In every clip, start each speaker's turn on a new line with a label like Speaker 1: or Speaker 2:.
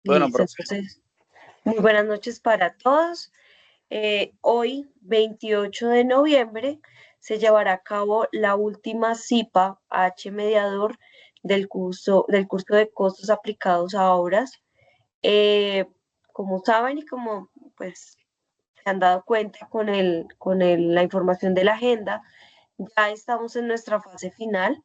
Speaker 1: Bueno,
Speaker 2: Listo,
Speaker 1: profe,
Speaker 2: entonces, muy buenas noches para todos. Hoy, 28 de noviembre, se llevará a cabo la última CIPA H mediador del curso de costos aplicados a obras. Eh, Como saben y como pues se han dado cuenta la información de la agenda, ya estamos en nuestra fase final.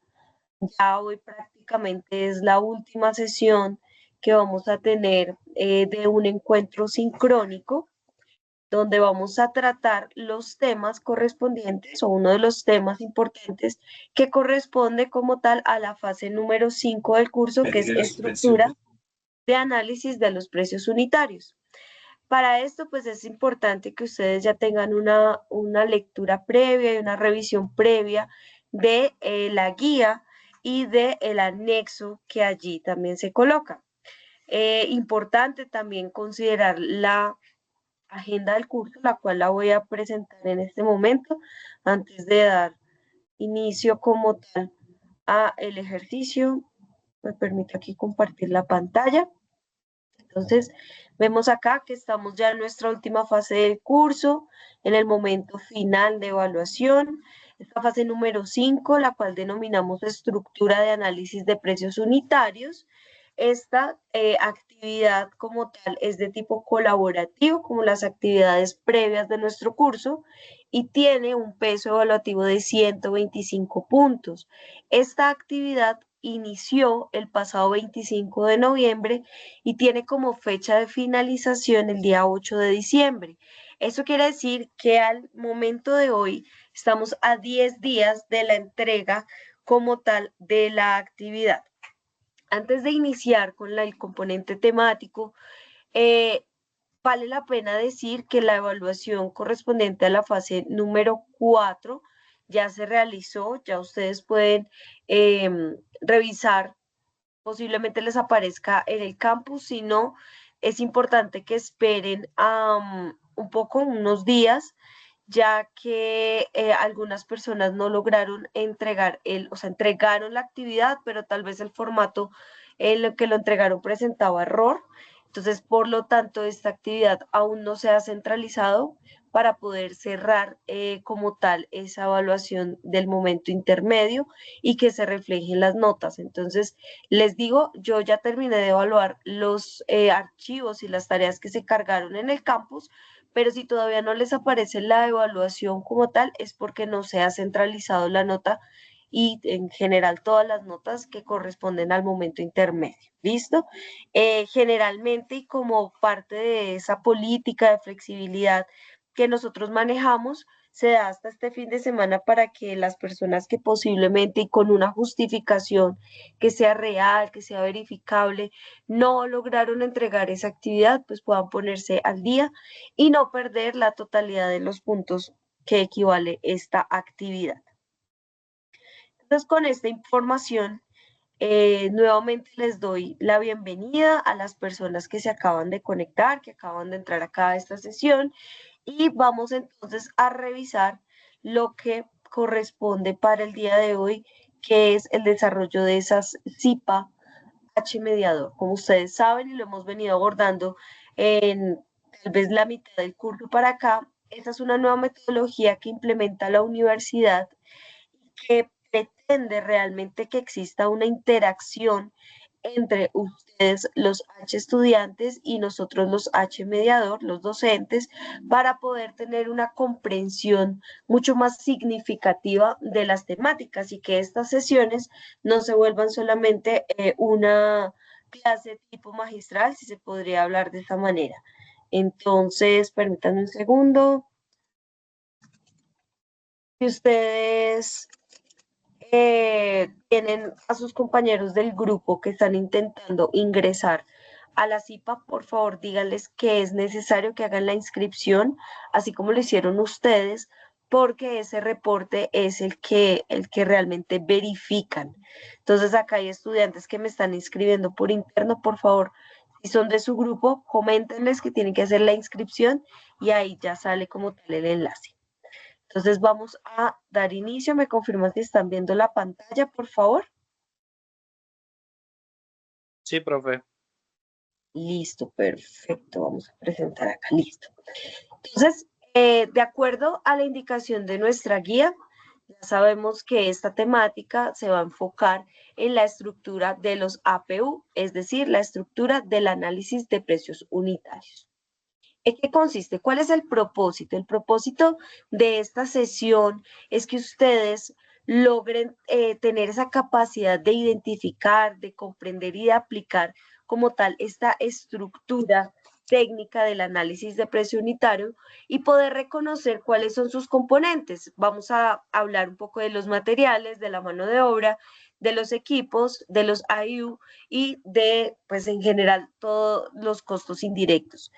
Speaker 2: Ya hoy prácticamente es la última sesión que vamos a tener de un encuentro sincrónico donde vamos a tratar los temas correspondientes o uno de los temas importantes que corresponde como tal a la fase número 5 del curso, que es estructura de análisis de los precios unitarios. Para esto, pues es importante que ustedes ya tengan una lectura previa y una revisión previa de la guía y de el anexo que allí también se coloca. Importante también considerar la agenda del curso, la cual la voy a presentar en este momento, antes de dar inicio como tal a el ejercicio. Me permito aquí compartir la pantalla. Entonces, vemos acá que estamos ya en nuestra última fase del curso, en el momento final de evaluación, esta fase número 5, la cual denominamos estructura de análisis de precios unitarios. Esta actividad como tal es de tipo colaborativo, como las actividades previas de nuestro curso, y tiene un peso evaluativo de 125 puntos. Esta actividad inició el pasado 25 de noviembre y tiene como fecha de finalización el día 8 de diciembre. Eso quiere decir que al momento de hoy estamos a 10 días de la entrega como tal de la actividad. Antes de iniciar con el componente temático, eh, vale la pena decir que la evaluación correspondiente a la fase número 4 ya se realizó, ya ustedes pueden eh, revisar, posiblemente les aparezca en el campus, si no, es importante que esperen un poco, unos días, ya que algunas personas no lograron entregar o sea, entregaron la actividad, pero tal vez el formato en lo que lo entregaron presentaba error. Entonces, por lo tanto, esta actividad aún no se ha centralizado para poder cerrar como tal esa evaluación del momento intermedio y que se reflejen las notas. Entonces, les digo, yo ya terminé de evaluar los archivos y las tareas que se cargaron en el campus, pero si todavía no les aparece la evaluación como tal, es porque no se ha centralizado la nota y en general todas las notas que corresponden al momento intermedio. ¿Listo? Generalmente y como parte de esa política de flexibilidad que nosotros manejamos, se da hasta este fin de semana para que las personas que posiblemente y con una justificación que sea real, que sea verificable, no lograron entregar esa actividad, pues puedan ponerse al día y no perder la totalidad de los puntos que equivale esta actividad. Entonces, con esta información, nuevamente les doy la bienvenida a las personas que se acaban de conectar, que acaban de entrar acá a esta sesión y vamos entonces a revisar lo que corresponde para el día de hoy, que es el desarrollo de esas CIPA H mediador. Como ustedes saben y lo hemos venido abordando en tal vez la mitad del curso para acá, esa es una nueva metodología que implementa la universidad que pretende realmente que exista una interacción entre ustedes, los H estudiantes, y nosotros, los H mediador, los docentes, para poder tener una comprensión mucho más significativa de las temáticas y que estas sesiones no se vuelvan solamente una clase tipo magistral, si se podría hablar de esta manera. Entonces, permítanme un segundo. Si ustedes tienen a sus compañeros del grupo que están intentando ingresar a la CIPA, por favor díganles que es necesario que hagan la inscripción, así como lo hicieron ustedes, porque ese reporte es el que realmente verifican. Entonces acá hay estudiantes que me están inscribiendo por interno, por favor, si son de su grupo, coméntenles que tienen que hacer la inscripción y ahí ya sale como tal el enlace. Entonces vamos a dar inicio. ¿Me confirman si están viendo la pantalla, por favor?
Speaker 1: sí, profe.
Speaker 2: Listo, perfecto. Vamos a presentar acá, listo. Entonces, de acuerdo a la indicación de nuestra guía, ya sabemos que esta temática se va a enfocar en la estructura de los APU, es decir, la estructura del análisis de precios unitarios. ¿En qué consiste? ¿Cuál es el propósito? El propósito de esta sesión es que ustedes logren tener esa capacidad de identificar, de comprender y de aplicar como tal esta estructura técnica del análisis de precio unitario y poder reconocer cuáles son sus componentes. Vamos a hablar un poco de los materiales, de la mano de obra, de los equipos, de los IU y de, pues en general, todos los costos indirectos.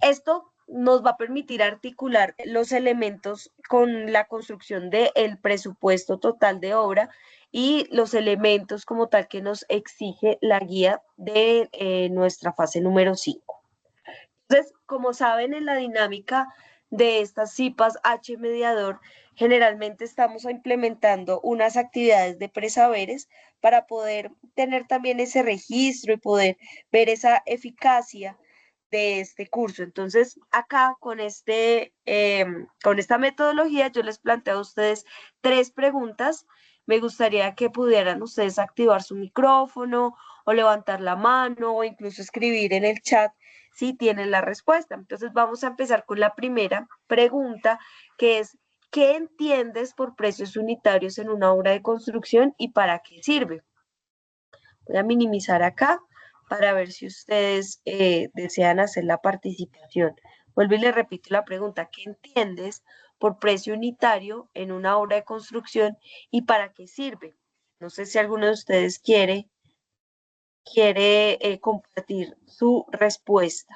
Speaker 2: Esto nos va a permitir articular los elementos con la construcción del presupuesto total de obra y los elementos como tal que nos exige la guía de nuestra fase número 5. Entonces, como saben, en la dinámica de estas CIPAs H mediador, generalmente estamos implementando unas actividades de presaberes para poder tener también ese registro y poder ver esa eficacia de este curso. Entonces, acá con esta metodología, yo les planteo a ustedes 3 preguntas. Me gustaría que pudieran ustedes activar su micrófono o levantar la mano o incluso escribir en el chat si tienen la respuesta. Entonces, vamos a empezar con la primera pregunta, que es, ¿qué entiendes por precios unitarios en una obra de construcción y para qué sirve? Voy a minimizar acá para ver si ustedes desean hacer la participación. Vuelvo y les repito la pregunta, ¿qué entiendes por precio unitario en una obra de construcción y para qué sirve? No sé si alguno de ustedes quiere compartir su respuesta.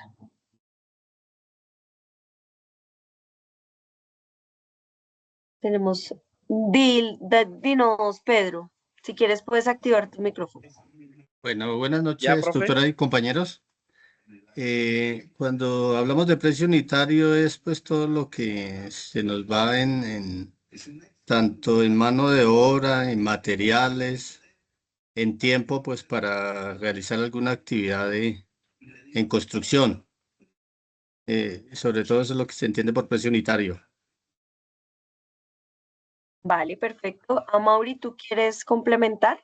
Speaker 2: Tenemos dinos, Pedro. Si quieres, puedes activar tu micrófono.
Speaker 1: Bueno, buenas
Speaker 3: Ya,
Speaker 1: noches,
Speaker 3: profe.
Speaker 1: doctora y compañeros. Cuando hablamos de precio unitario es pues todo lo que se nos va en tanto en mano de obra, en materiales, en tiempo, pues para realizar alguna actividad en construcción. Sobre todo eso es lo que se entiende por precio unitario.
Speaker 2: Vale, perfecto. Amaury, ¿tú quieres complementar?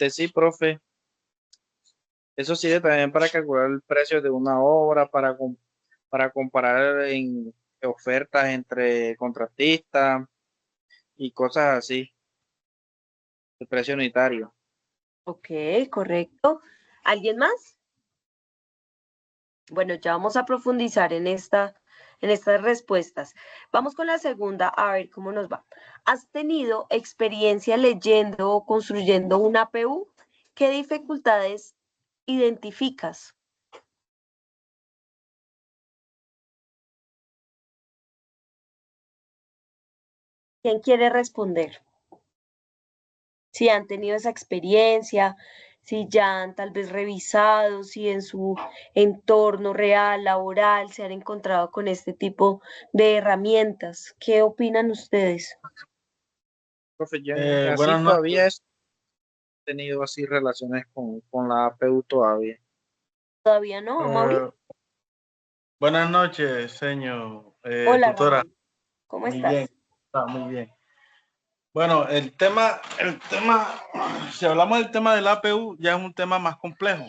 Speaker 3: Sí, profe. Eso sirve también para calcular el precio de una obra, para comparar en ofertas entre contratistas y cosas así. El precio unitario.
Speaker 2: Ok, correcto. ¿Alguien más? Bueno, ya vamos a profundizar en estas respuestas. Vamos con la segunda, a ver cómo nos va. ¿Has tenido experiencia leyendo o construyendo una APU? ¿Qué dificultades identificas? ¿Quién quiere responder? Si han tenido esa experiencia, si ya han tal vez revisado, si en su entorno real, laboral, se han encontrado con este tipo de herramientas. ¿Qué opinan ustedes?
Speaker 3: Profe, yo así
Speaker 4: Buenas
Speaker 3: todavía he
Speaker 4: noches.
Speaker 3: tenido así relaciones con la APU todavía.
Speaker 2: ¿Todavía no, Mauri?
Speaker 4: Eh, Buenas noches, señor
Speaker 2: Hola,
Speaker 4: tutora.
Speaker 2: Ramón. ¿Cómo
Speaker 4: Muy bien,
Speaker 2: estás?
Speaker 4: está muy bien. Bueno, si hablamos del tema del APU, ya es un tema más complejo.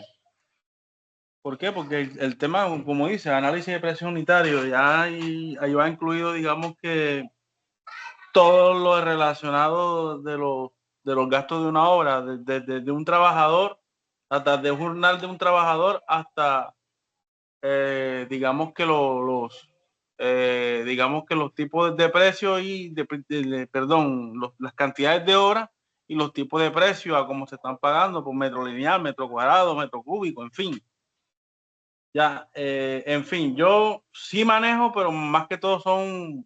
Speaker 4: ¿Por qué? Porque el tema, como dice, análisis de precio unitario, ya ahí va incluido, digamos que todo lo relacionado de los gastos de una obra, desde un trabajador, hasta de un jornal de un trabajador, hasta digamos que digamos que los tipos de precios y perdón, las cantidades de horas y los tipos de precios a cómo se están pagando por metro lineal, metro cuadrado, metro cúbico, en fin. Ya, en fin, yo sí manejo, pero más que todo son,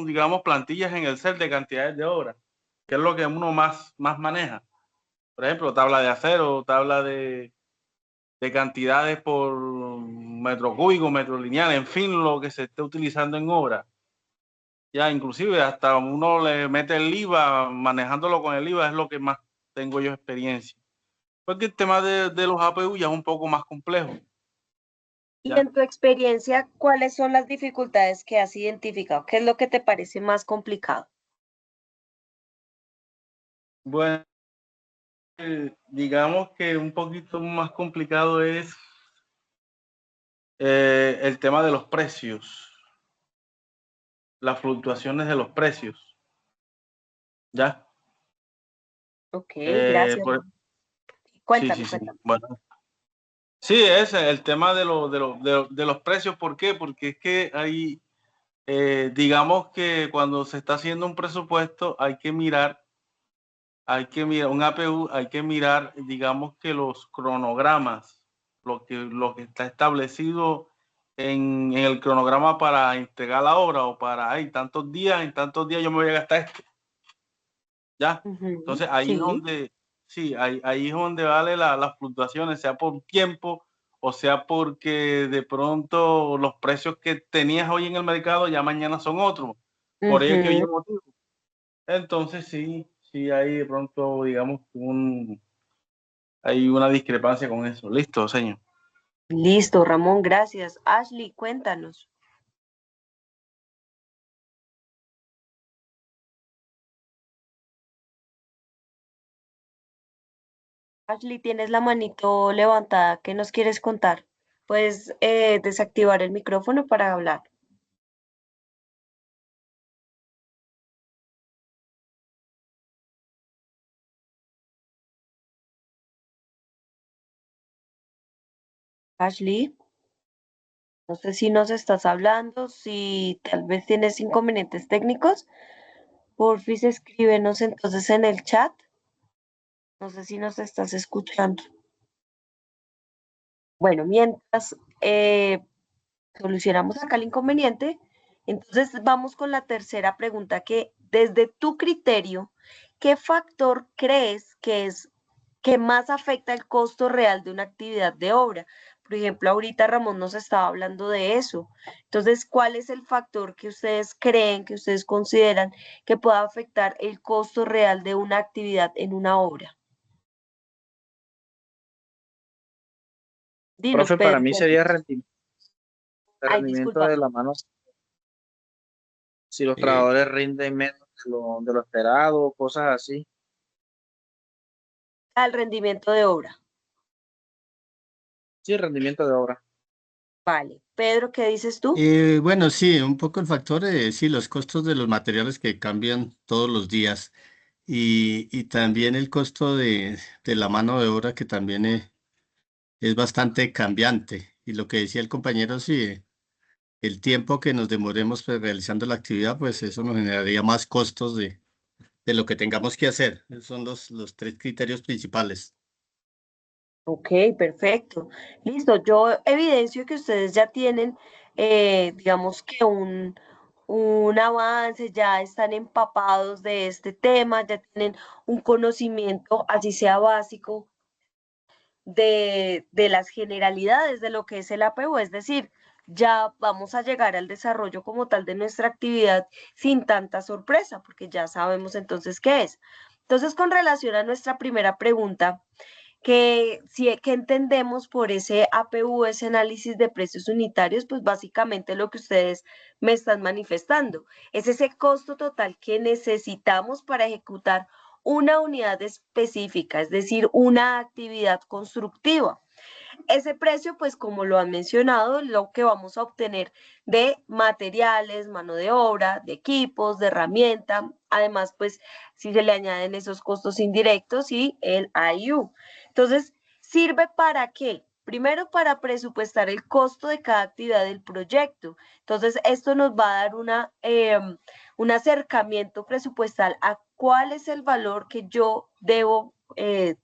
Speaker 4: digamos, plantillas en el CEL de cantidades de horas, que es lo que uno más maneja. Por ejemplo, tabla de acero, tabla de cantidades por metro cúbico, metro lineal, en fin, lo que se esté utilizando en obra. Ya, inclusive hasta uno le mete el IVA, manejándolo con el IVA es lo que más tengo yo experiencia. Porque el tema de los APU ya es un poco más complejo.
Speaker 2: Y
Speaker 4: Ya.
Speaker 2: en tu experiencia, ¿cuáles son las dificultades que has identificado? ¿Qué es lo que te parece más complicado?
Speaker 4: Bueno, digamos que un poquito más complicado es el tema de los precios, las fluctuaciones de los precios. ¿Ya?
Speaker 2: Ok, gracias.
Speaker 4: Sí,
Speaker 2: Cuéntame,
Speaker 4: sí.
Speaker 2: cuéntame.
Speaker 4: Bueno. Sí, ese es el tema de los precios. ¿Por qué? Porque es que hay, digamos que cuando se está haciendo un presupuesto hay que mirar un APU, hay que mirar, digamos que los cronogramas, lo que está establecido en el cronograma para entregar la obra o para, en tantos días yo me voy a gastar esto. ¿Ya? Entonces ahí es
Speaker 2: Sí.
Speaker 4: donde, sí, ahí es donde vale las fluctuaciones, sea por tiempo o sea porque de pronto los precios que tenías hoy en el mercado ya mañana son otros. Por ello que yo motivo. Entonces sí hay de pronto, digamos, hay una discrepancia con eso. Listo, señor.
Speaker 2: Listo, Ramón, gracias. Ashley, cuéntanos. Ashley, tienes la manito levantada. ¿Qué nos quieres contar? Puedes desactivar el micrófono para hablar. Ashley, no sé si nos estás hablando, si tal vez tienes inconvenientes técnicos. Porfis, escríbenos entonces en el chat. No sé si nos estás escuchando. Bueno, mientras solucionamos acá el inconveniente, entonces vamos con la tercera pregunta que desde tu criterio, ¿qué factor crees que es que más afecta el costo real de una actividad de obra? Por ejemplo, ahorita Ramón nos estaba hablando de eso. Entonces, ¿cuál es el factor que ustedes creen, que ustedes consideran que pueda afectar el costo real de una actividad en una obra? Dinos,
Speaker 3: Profe, para
Speaker 2: Pedro,
Speaker 3: mí sería
Speaker 2: cuéntanos.
Speaker 3: el
Speaker 2: Ay,
Speaker 3: rendimiento
Speaker 2: disculpa.
Speaker 3: de la mano. Si los
Speaker 1: Eh,
Speaker 3: trabajadores rinden menos de lo esperado, cosas así.
Speaker 2: Al rendimiento de obra.
Speaker 3: Sí, rendimiento de obra.
Speaker 2: Vale. Pedro, ¿qué dices tú?
Speaker 1: bueno, sí, un poco el factor, sí, los costos de los materiales que cambian todos los días y también el costo de la mano de obra que también es bastante cambiante. Y lo que decía el compañero, sí, el tiempo que nos demoremos pues, realizando la actividad, pues eso nos generaría más costos de lo que tengamos que hacer. Esos son los tres criterios principales.
Speaker 2: Ok, perfecto. Listo. Yo evidencio que ustedes ya tienen, digamos que un avance, ya están empapados de este tema, ya tienen un conocimiento, así sea básico, de las generalidades de lo que es el APU, es decir, ya vamos a llegar al desarrollo como tal de nuestra actividad sin tanta sorpresa, porque ya sabemos entonces qué es. Entonces, con relación a nuestra primera pregunta, que entendemos por ese APU, ese análisis de precios unitarios, pues básicamente lo que ustedes me están manifestando es ese costo total que necesitamos para ejecutar una unidad específica, es decir, una actividad constructiva. Ese precio, pues como lo han mencionado, lo que vamos a obtener de materiales, mano de obra, de equipos, de herramienta, además, pues si se le añaden esos costos indirectos y el IU. Entonces, ¿sirve para qué? Primero, para presupuestar el costo de cada actividad del proyecto. Entonces, esto nos va a dar un acercamiento presupuestal a cuál es el valor que yo debo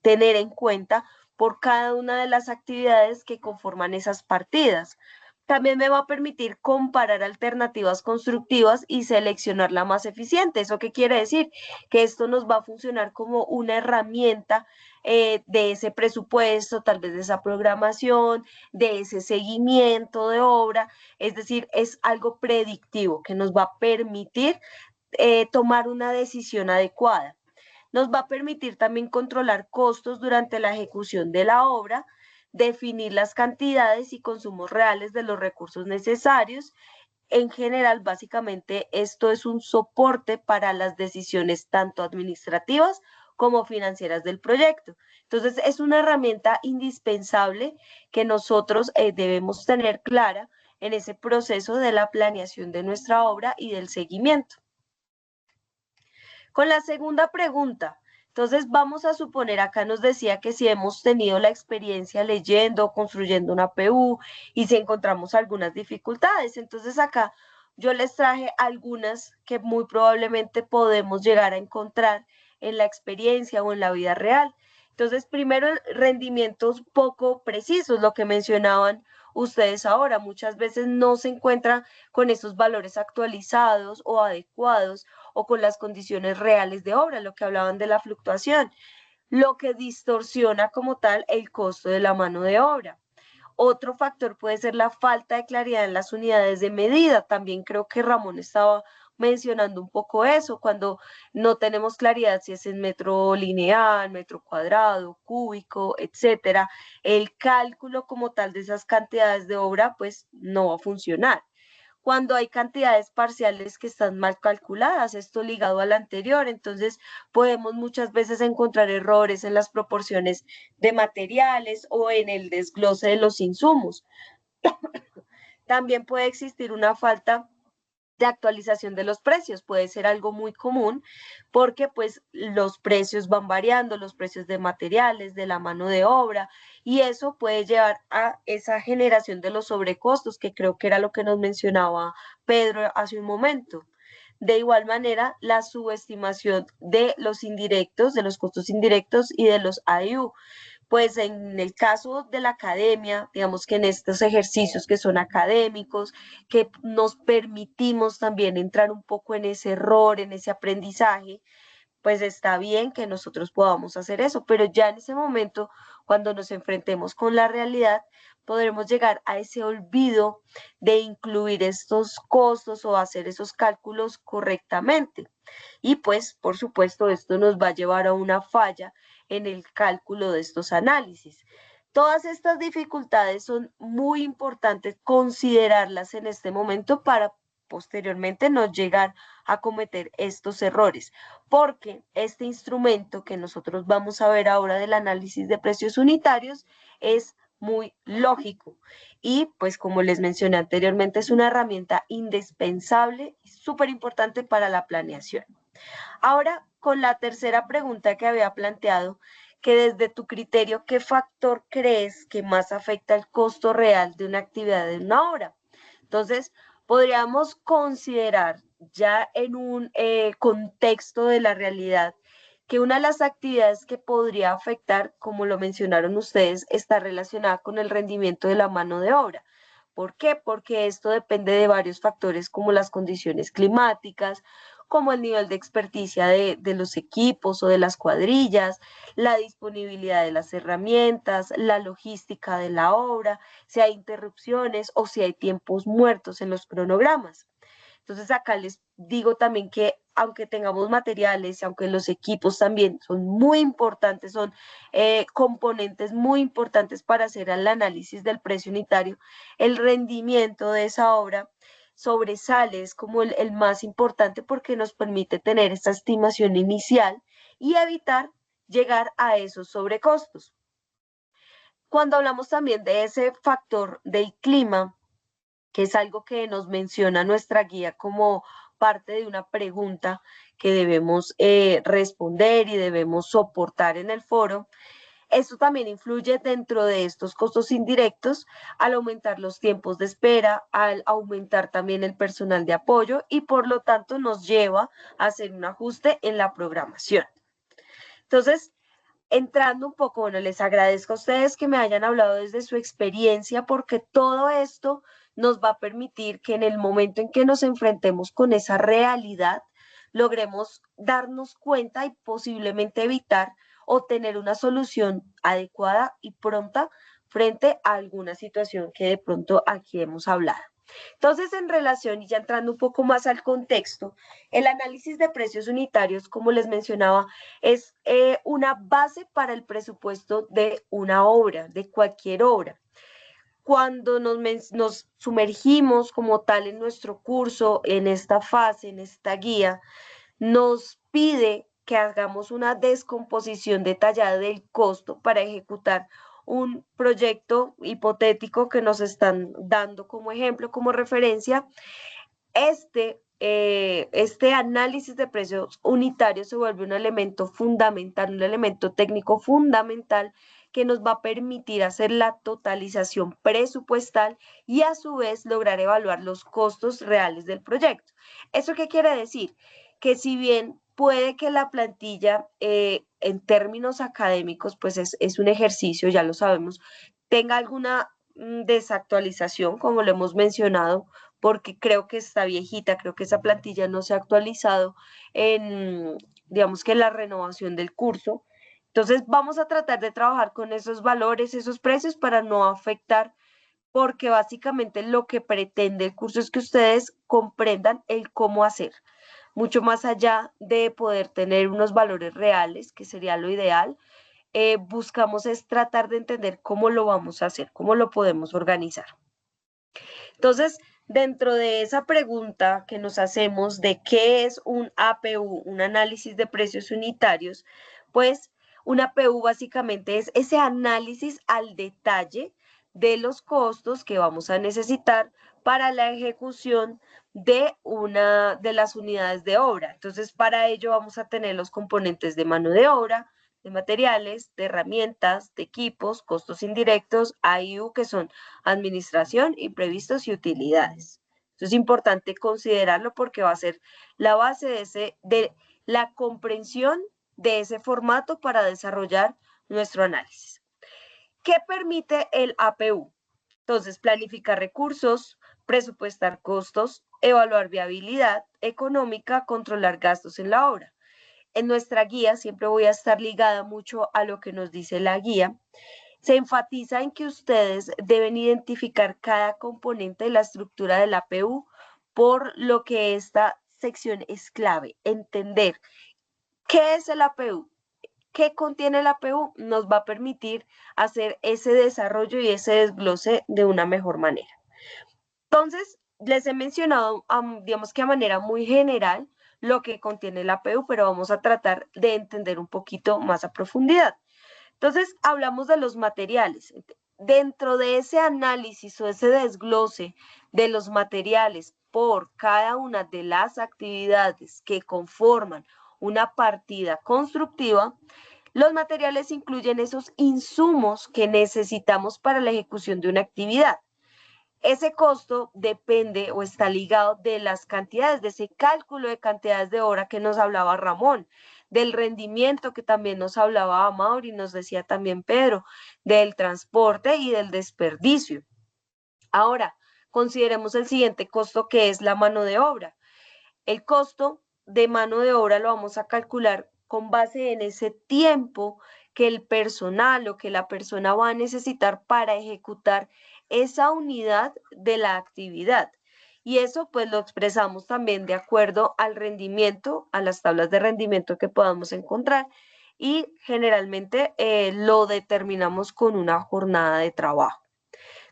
Speaker 2: tener en cuenta por cada una de las actividades que conforman esas partidas. También me va a permitir comparar alternativas constructivas y seleccionar la más eficiente. ¿Eso qué quiere decir? Que esto nos va a funcionar como una herramienta de ese presupuesto, tal vez de esa programación, de ese seguimiento de obra. Es decir, es algo predictivo que nos va a permitir tomar una decisión adecuada. Nos va a permitir también controlar costos durante la ejecución de la obra, definir las cantidades y consumos reales de los recursos necesarios. En general, básicamente, esto es un soporte para las decisiones tanto administrativas como financieras del proyecto. Entonces, es una herramienta indispensable que nosotros debemos tener clara en ese proceso de la planeación de nuestra obra y del seguimiento. Con la segunda pregunta, entonces vamos a suponer, acá nos decía que si hemos tenido la experiencia leyendo o construyendo una PU y si encontramos algunas dificultades, entonces acá yo les traje algunas que muy probablemente podemos llegar a encontrar en la experiencia o en la vida real. Entonces, primero, rendimientos poco precisos, lo que mencionaban ustedes ahora, muchas veces no se encuentra con esos valores actualizados o adecuados o con las condiciones reales de obra, lo que hablaban de la fluctuación, lo que distorsiona como tal el costo de la mano de obra. Otro factor puede ser la falta de claridad en las unidades de medida. También creo que Ramón estaba mencionando un poco eso, cuando no tenemos claridad si es en metro lineal, metro cuadrado, cúbico, etcétera, el cálculo como tal de esas cantidades de obra pues no va a funcionar. Cuando hay cantidades parciales que están mal calculadas, esto ligado al anterior, entonces podemos muchas veces encontrar errores en las proporciones de materiales o en el desglose de los insumos. También puede existir una falta de actualización de los precios, puede ser algo muy común porque pues los precios van variando, los precios de materiales, de la mano de obra, y eso puede llevar a esa generación de los sobrecostos, que creo que era lo que nos mencionaba Pedro hace un momento. De igual manera, la subestimación de los indirectos, de los costos indirectos y de los AIU. Pues en el caso de la academia, digamos que en estos ejercicios que son académicos, que nos permitimos también entrar un poco en ese error, en ese aprendizaje, pues está bien que nosotros podamos hacer eso, pero ya en ese momento, cuando nos enfrentemos con la realidad, podremos llegar a ese olvido de incluir estos costos o hacer esos cálculos correctamente. Y pues, por supuesto, esto nos va a llevar a una falla en el cálculo de estos análisis. Todas estas dificultades son muy importantes considerarlas en este momento para posteriormente no llegar a cometer estos errores, porque este instrumento que nosotros vamos a ver ahora del análisis de precios unitarios es muy lógico y pues como les mencioné anteriormente es una herramienta indispensable y súper importante para la planeación. Ahora, con la tercera pregunta que había planteado, que desde tu criterio, ¿qué factor crees que más afecta el costo real de una actividad de una obra? Entonces, podríamos considerar ya en un contexto de la realidad que una de las actividades que podría afectar, como lo mencionaron ustedes, está relacionada con el rendimiento de la mano de obra. ¿Por qué? Porque esto depende de varios factores como las condiciones climáticas, como el nivel de experticia de los equipos o de las cuadrillas, la disponibilidad de las herramientas, la logística de la obra, si hay interrupciones o si hay tiempos muertos en los cronogramas. Entonces acá les digo también que aunque tengamos materiales y aunque los equipos también son muy importantes, son componentes muy importantes para hacer el análisis del precio unitario, el rendimiento de esa obra sobresale, es como el más importante porque nos permite tener esta estimación inicial y evitar llegar a esos sobrecostos. Cuando hablamos también de ese factor del clima, que es algo que nos menciona nuestra guía como parte de una pregunta que debemos responder y debemos soportar en el foro. Esto también influye dentro de estos costos indirectos al aumentar los tiempos de espera, al aumentar también el personal de apoyo y por lo tanto nos lleva a hacer un ajuste en la programación. Entonces, entrando un poco, bueno, les agradezco a ustedes que me hayan hablado desde su experiencia porque todo esto nos va a permitir que en el momento en que nos enfrentemos con esa realidad, logremos darnos cuenta y posiblemente evitar o tener una solución adecuada y pronta frente a alguna situación que de pronto aquí hemos hablado. Entonces, en relación y ya entrando un poco más al contexto, el análisis de precios unitarios, como les mencionaba, es una base para el presupuesto de una obra, de cualquier obra. Cuando nos sumergimos como tal en nuestro curso, en esta fase, en esta guía, nos pide que hagamos una descomposición detallada del costo para ejecutar un proyecto hipotético que nos están dando como ejemplo, como referencia. Este análisis de precios unitarios se vuelve un elemento fundamental, un elemento técnico fundamental que nos va a permitir hacer la totalización presupuestal y a su vez lograr evaluar los costos reales del proyecto. ¿Eso qué quiere decir? Que si bien puede que la plantilla en términos académicos, pues es un ejercicio, ya lo sabemos, tenga alguna desactualización, como lo hemos mencionado, porque creo que está viejita, creo que esa plantilla no se ha actualizado en, digamos que en la renovación del curso. Entonces vamos a tratar de trabajar con esos valores, esos precios para no afectar, porque básicamente lo que pretende el curso es que ustedes comprendan el cómo hacer, mucho más allá de poder tener unos valores reales, que sería lo ideal. Buscamos es tratar de entender cómo lo vamos a hacer, cómo lo podemos organizar. Entonces, dentro de esa pregunta que nos hacemos de qué es un APU, un análisis de precios unitarios, pues un APU básicamente es ese análisis al detalle de los costos que vamos a necesitar para la ejecución de una de las unidades de obra. Entonces, para ello vamos a tener los componentes de mano de obra, de materiales, de herramientas, de equipos, costos indirectos, AIU, que son administración, imprevistos y utilidades. Esto es importante considerarlo porque va a ser la base de la comprensión de ese formato para desarrollar nuestro análisis. ¿Qué permite el APU? Entonces, planificar recursos, presupuestar costos, evaluar viabilidad económica, controlar gastos en la obra. En nuestra guía, siempre voy a estar ligada mucho a lo que nos dice la guía, se enfatiza en que ustedes deben identificar cada componente de la estructura del APU, por lo que esta sección es clave. Entender qué es el APU, qué contiene el APU, nos va a permitir hacer ese desarrollo y ese desglose de una mejor manera. Entonces, les he mencionado, digamos que a manera muy general, lo que contiene el APU, pero vamos a tratar de entender un poquito más a profundidad. Entonces, hablamos de los materiales. Dentro de ese análisis o ese desglose de los materiales por cada una de las actividades que conforman una partida constructiva, los materiales incluyen esos insumos que necesitamos para la ejecución de una actividad. Ese costo depende o está ligado de las cantidades, de ese cálculo de cantidades de hora que nos hablaba Ramón, del rendimiento que también nos hablaba Mauri, nos decía también Pedro, del transporte y del desperdicio. Ahora, consideremos el siguiente costo, que es la mano de obra. El costo de mano de obra lo vamos a calcular con base en ese tiempo que el personal o que la persona va a necesitar para ejecutar esa unidad de la actividad. Y eso pues lo expresamos también de acuerdo al rendimiento, a las tablas de rendimiento que podamos encontrar, y generalmente lo determinamos con una jornada de trabajo.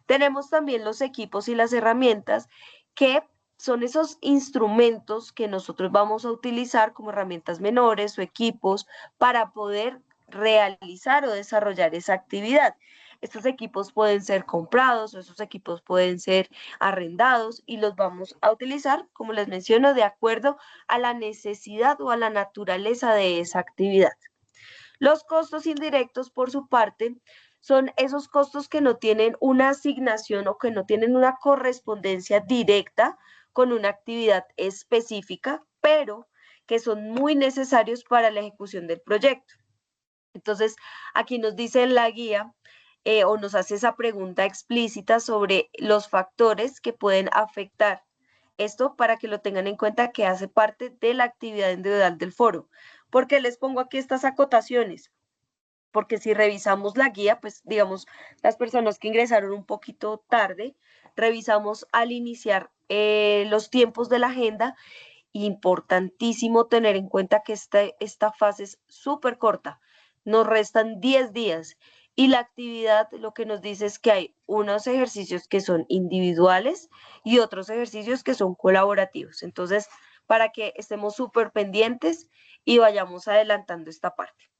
Speaker 2: Tenemos también los equipos y las herramientas, que son esos instrumentos que nosotros vamos a utilizar como herramientas menores o equipos para poder realizar o desarrollar esa actividad. Estos equipos pueden ser comprados o esos equipos pueden ser arrendados y los vamos a utilizar, como les menciono, de acuerdo a la necesidad o a la naturaleza de esa actividad. Los costos indirectos, por su parte, son esos costos que no tienen una asignación o que no tienen una correspondencia directa con una actividad específica, pero que son muy necesarios para la ejecución del proyecto. Entonces, aquí nos dice la guía o nos hace esa pregunta explícita sobre los factores que pueden afectar esto, para que lo tengan en cuenta, que hace parte de la actividad individual del foro. ¿Por qué les pongo aquí estas acotaciones? porque si revisamos la guía, pues digamos, las personas que ingresaron un poquito tarde, revisamos al iniciar los tiempos de la agenda. Importantísimo tener en cuenta que esta fase es súper corta, nos restan 10 días y la actividad lo que nos dice es que hay unos ejercicios que son individuales y otros ejercicios que son colaborativos. Entonces, para que estemos súper pendientes y vayamos adelantando esta parte.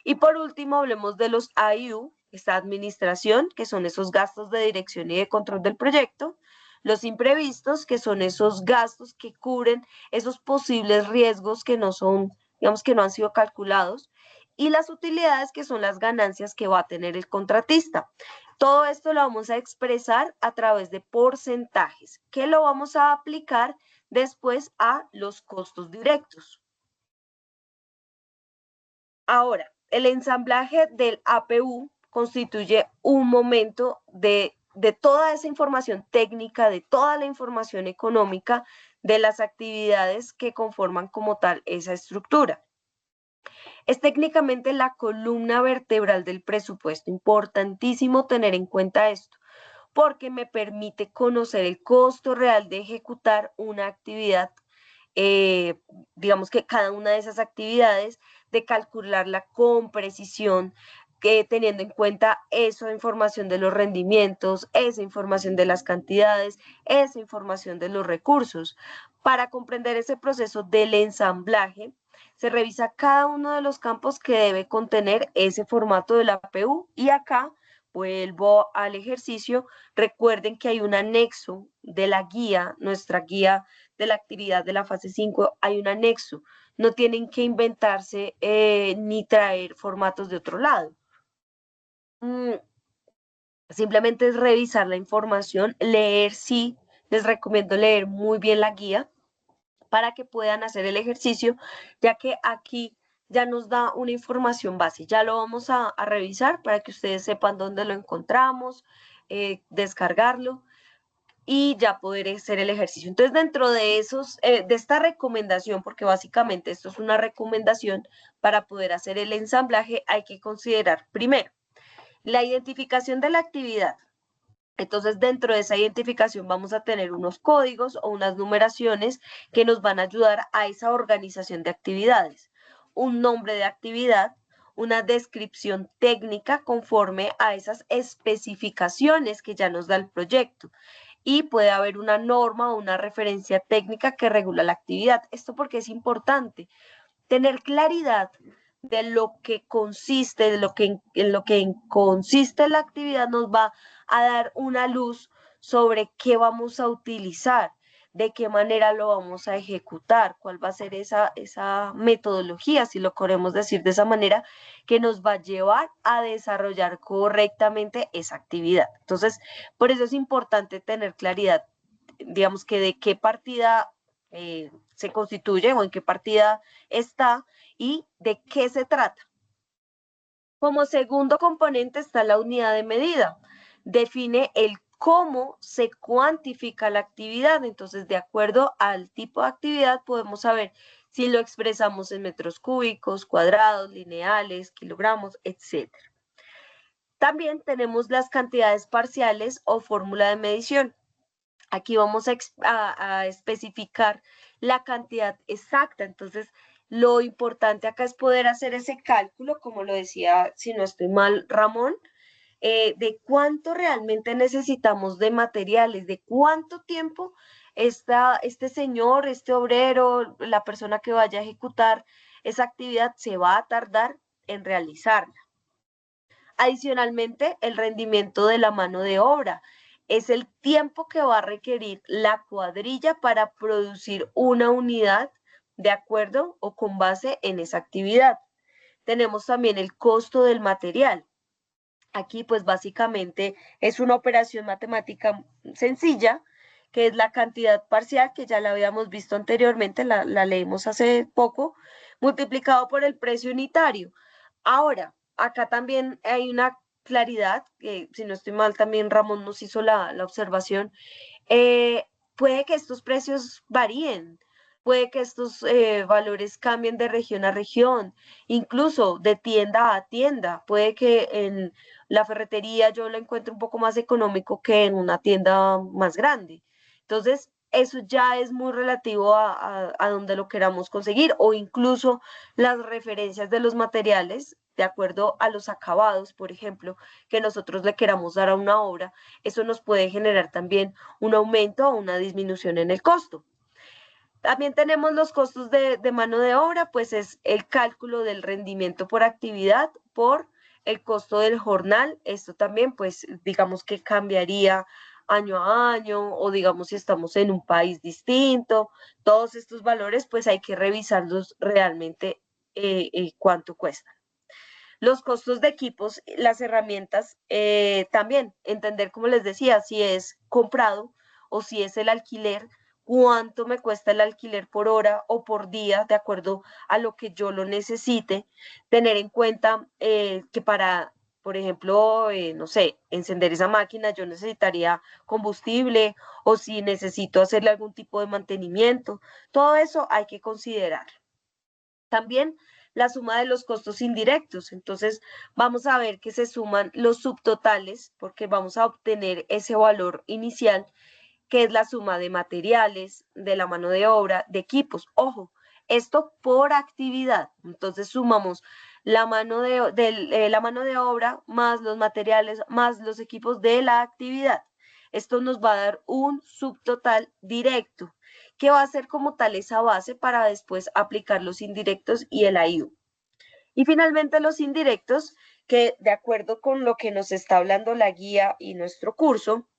Speaker 2: Y por último, hablemos de los AIU, esta administración, que son esos gastos de dirección y de control del proyecto, los imprevistos, que son esos gastos que cubren esos posibles riesgos que no son, digamos que no han sido calculados, y las utilidades, que son las ganancias que va a tener el contratista. Todo esto lo vamos a expresar a través de porcentajes, que lo vamos a aplicar después a los costos directos. Ahora, el ensamblaje del APU constituye un momento de toda esa información técnica, de toda la información económica, de las actividades que conforman como tal esa estructura. Es técnicamente la columna vertebral del presupuesto. Importantísimo tener en cuenta esto, porque me permite conocer el costo real de ejecutar una actividad, digamos que cada una de esas actividades, de calcularla con precisión, teniendo en cuenta esa información de los rendimientos, esa información de las cantidades, esa información de los recursos. Para comprender ese proceso del ensamblaje, se revisa cada uno de los campos que debe contener ese formato de la APU y acá vuelvo al ejercicio. Recuerden que hay un anexo de la guía, nuestra guía de la actividad de la fase 5, hay un anexo. No tienen que inventarse ni traer formatos de otro lado. Simplemente es revisar la información, leer, sí, les recomiendo leer muy bien la guía para que puedan hacer el ejercicio, ya que aquí ya nos da una información base. Ya lo vamos a revisar para que ustedes sepan dónde lo encontramos, descargarlo y ya poder hacer el ejercicio. Entonces, dentro de de esta recomendación, porque básicamente esto es una recomendación para poder hacer el ensamblaje, hay que considerar primero la identificación de la actividad. Entonces, dentro de esa identificación vamos a tener unos códigos o unas numeraciones que nos van a ayudar a esa organización de actividades. Un nombre de actividad, una descripción técnica conforme a esas especificaciones que ya nos da el proyecto. Y puede haber una norma o una referencia técnica que regula la actividad. Esto porque es importante tener claridad de lo que consiste, en lo que consiste la actividad, nos va a dar una luz sobre qué vamos a utilizar, de qué manera lo vamos a ejecutar, cuál va a ser esa metodología, si lo queremos decir de esa manera, que nos va a llevar a desarrollar correctamente esa actividad. Entonces, por eso es importante tener claridad, digamos que de qué partida se constituye o en qué partida está y de qué se trata. Como segundo componente está la unidad de medida. Define el cómo se cuantifica la actividad. Entonces, de acuerdo al tipo de actividad, podemos saber si lo expresamos en metros cúbicos, cuadrados, lineales, kilogramos, etc. También tenemos las cantidades parciales o fórmula de medición. Aquí vamos a especificar la cantidad exacta. Entonces, lo importante acá es poder hacer ese cálculo, como lo decía, si no estoy mal, Ramón, de cuánto realmente necesitamos de materiales, de cuánto tiempo este señor, este obrero, la persona que vaya a ejecutar esa actividad se va a tardar en realizarla. Adicionalmente, el rendimiento de la mano de obra es el tiempo que va a requerir la cuadrilla para producir una unidad de acuerdo o con base en esa actividad. Tenemos también el costo del material. Aquí pues básicamente es una operación matemática sencilla, que es la cantidad parcial, que ya la habíamos visto anteriormente, la leímos hace poco, multiplicado por el precio unitario. Ahora, acá también hay una claridad, que si no estoy mal también Ramón nos hizo la observación, puede que estos precios varíen. Puede que estos valores cambien de región a región, incluso de tienda a tienda. Puede que en la ferretería yo lo encuentre un poco más económico que en una tienda más grande. Entonces, eso ya es muy relativo a donde lo queramos conseguir, o incluso las referencias de los materiales, de acuerdo a los acabados, por ejemplo, que nosotros le queramos dar a una obra. Eso nos puede generar también un aumento o una disminución en el costo. También tenemos los costos de mano de obra, pues es el cálculo del rendimiento por actividad por el costo del jornal. Esto también, pues, digamos que cambiaría año a año, o digamos si estamos en un país distinto. Todos estos valores, pues hay que revisarlos realmente cuánto cuestan. Los costos de equipos, las herramientas, también entender, como les decía, si es comprado o si es el alquiler, cuánto me cuesta el alquiler por hora o por día, de acuerdo a lo que yo lo necesite. Tener en cuenta que para, por ejemplo, no sé, encender esa máquina, yo necesitaría combustible, o si necesito hacerle algún tipo de mantenimiento. Todo eso hay que considerar. También la suma de los costos indirectos. Entonces, vamos a ver que se suman los subtotales, porque vamos a obtener ese valor inicial, que es la suma de materiales, de la mano de obra, de equipos. Ojo, esto por actividad. Entonces, sumamos la mano la mano de obra más los materiales más los equipos de la actividad. Esto nos va a dar un subtotal directo, que va a ser como tal esa base para después aplicar los indirectos y el AIU. Y finalmente los indirectos, que de acuerdo con lo que nos está hablando la guía y nuestro curso,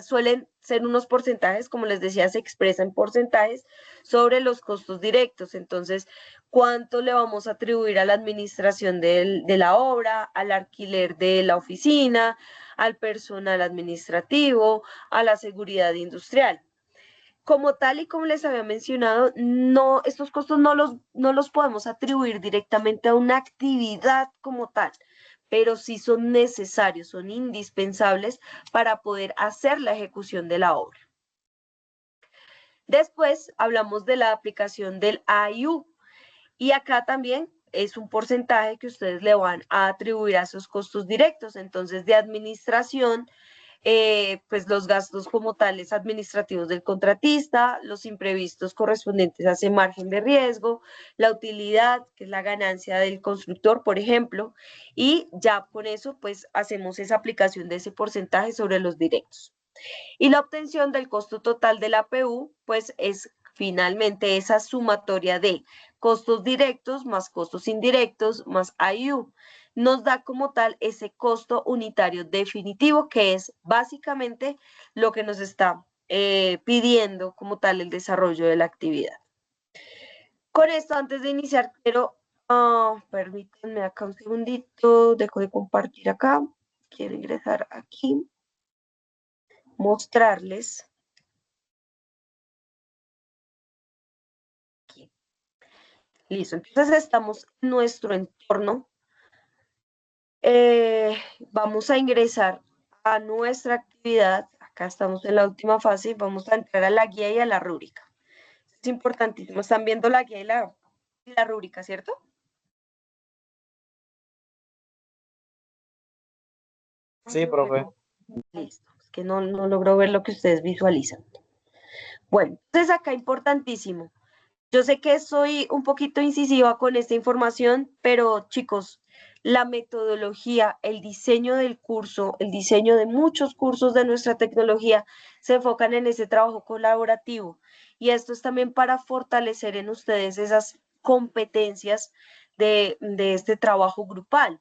Speaker 2: suelen ser unos porcentajes, como les decía, se expresa en porcentajes sobre los costos directos. Entonces, ¿cuánto le vamos a atribuir a la administración de la obra, al alquiler de la oficina, al personal administrativo, a la seguridad industrial? Como tal y como les había mencionado, no, estos costos no los podemos atribuir directamente a una actividad como tal, pero sí son necesarios, son indispensables para poder hacer la ejecución de la obra. Después hablamos de la aplicación del AIU, y acá también es un porcentaje que ustedes le van a atribuir a esos costos directos. Entonces, de administración, pues los gastos como tales administrativos del contratista, los imprevistos correspondientes a ese margen de riesgo, la utilidad, que es la ganancia del constructor, por ejemplo, y ya con eso pues hacemos esa aplicación de ese porcentaje sobre los directos. Y la obtención del costo total de la APU pues es finalmente esa sumatoria de costos directos más costos indirectos más AIU. Nos da como tal ese costo unitario definitivo, que es básicamente lo que nos está pidiendo como tal el desarrollo de la actividad. Con esto, antes de iniciar, quiero, permítanme acá un segundito, dejo de compartir acá, quiero ingresar aquí, mostrarles. Aquí. Listo, entonces estamos en nuestro entorno. Vamos a ingresar a nuestra actividad. Acá estamos en la última fase. Vamos a entrar a la guía y a la rúbrica. Es importantísimo. Están viendo la guía y la rúbrica, ¿cierto?
Speaker 3: Sí, profe.
Speaker 2: Listo. Es que no logro ver lo que ustedes visualizan. Bueno, entonces acá importantísimo. Yo sé que soy un poquito incisiva con esta información, pero chicos, la metodología, el diseño del curso, el diseño de muchos cursos de nuestra tecnología se enfocan en ese trabajo colaborativo. Y esto es también para fortalecer en ustedes esas competencias de este trabajo grupal.